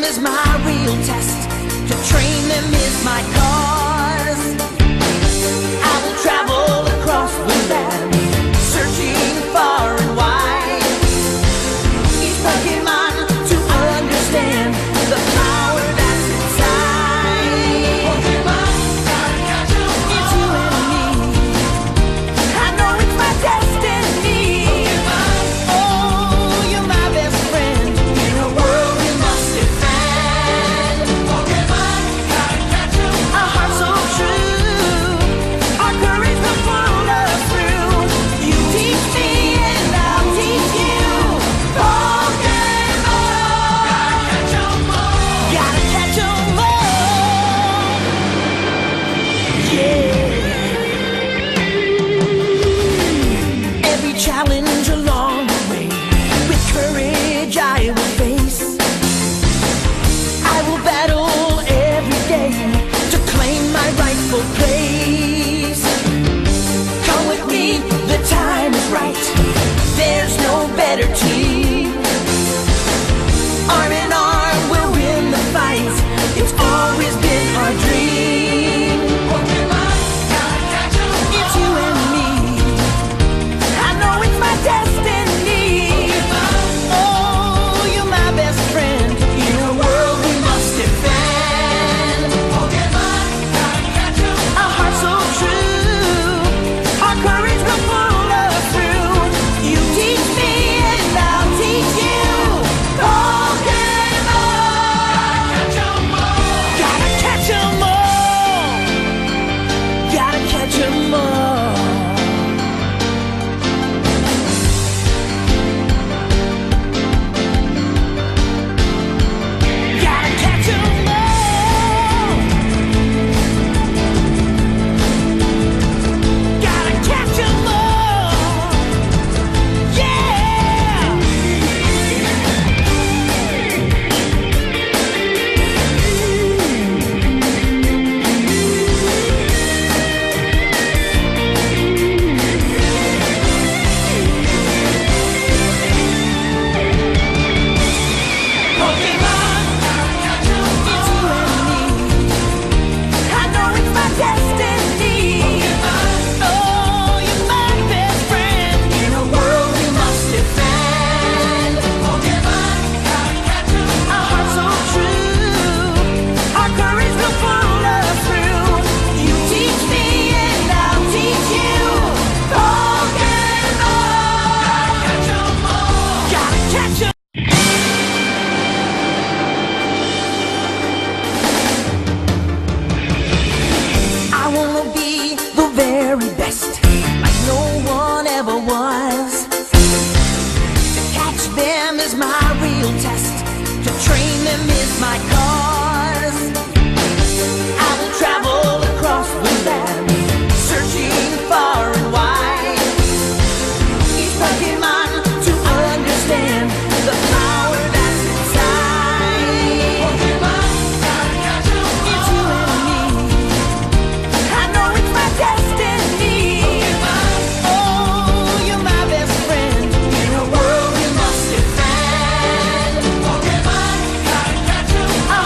is my real test. To train them is my cause. I will travel across the land, searching far and wide. Each Pokemon to understand the power that's inside. Pokemon, gotta catch 'em all. It's you and me. I know it's my destiny. Pokemon, oh, you're my best friend in a world we must defend. Pokemon, gotta catch 'em all. A heart so true, our courage will pull us through. You teach me and I'll teach you. Pokemon, gotta catch 'em all. Gotta catch 'em all. Yeah. Every challenge along the way, with courage I will face. I will battle every day to claim my rightful place. Come with me, the time is right. There's no better team. Arm in arm, we'll win the fight. It's always been our dream. Pokemon, gotta catch 'em all. It's you and me. I know it's my destiny. Pokemon, oh, you're my best friend in a world we must defend. Pokemon, gotta catch 'em all. A heart so true, our courage will pull us through. You teach me and I'll teach you. Pokemon, gotta catch 'em all. Gotta catch 'em all. Gotta catch 'em all. Gotta catch 'em all. Gotta catch 'em all. Yeah. Pokemon, gotta catch 'em all. It's you and me. I know it's my destiny. Pokemon, oh, you're my best friend in a world we must defend. Pokemon, gotta catch 'em all. A heart so true, our courage will pull us through. You teach me and I'll teach you. Pokemon, gotta catch 'em all. Gotta catch 'em. I wanna be the very best, like no one ever was. To catch them is my real test. To train them is my cause. I will travel across the land, searching far and wide. Each Pokemon to understand the power that's inside. Pokemon, gotta catch 'em all. It's you and me. I know it's my destiny. Pokemon, oh, you're my best friend in a world we must defend. Pokemon, gotta catch 'em all. A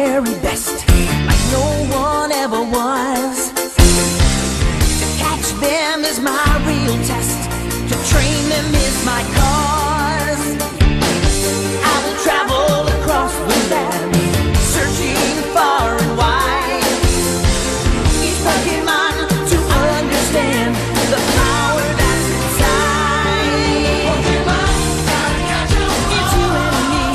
very best, like no one ever was. To catch them is my real test, to train them is my cause. I will travel across the land, searching far and wide. Each Pokemon to understand the power that's inside. Pokemon, gotta catch 'em all. It's you and me.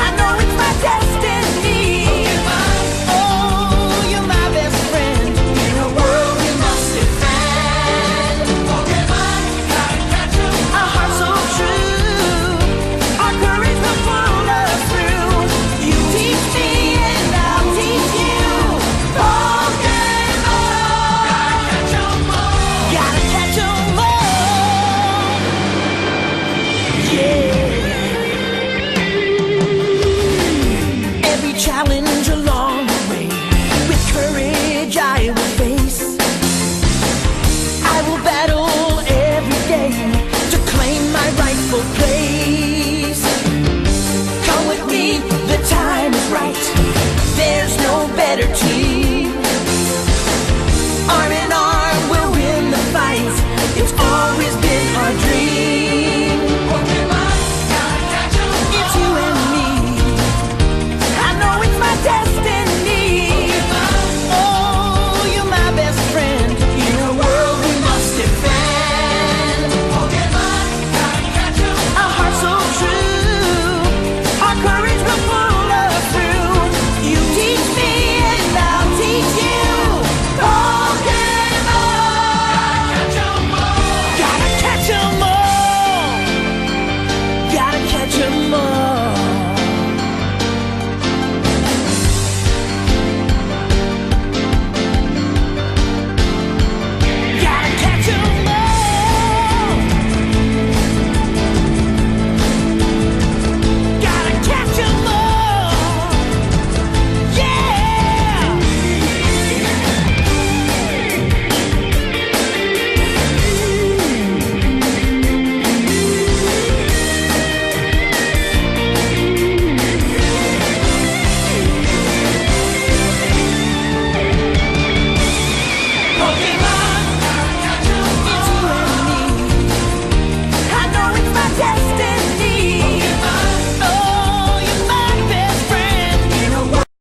I know it's my destiny. Pokemon, oh, you're my best friend in a world we must defend. Pokemon, gotta catch 'em all. A heart so true, our courage will pull us through. You teach me and I'll teach you. Pokemon, gotta catch 'em all. Gotta catch 'em all. Yeah. Every challenge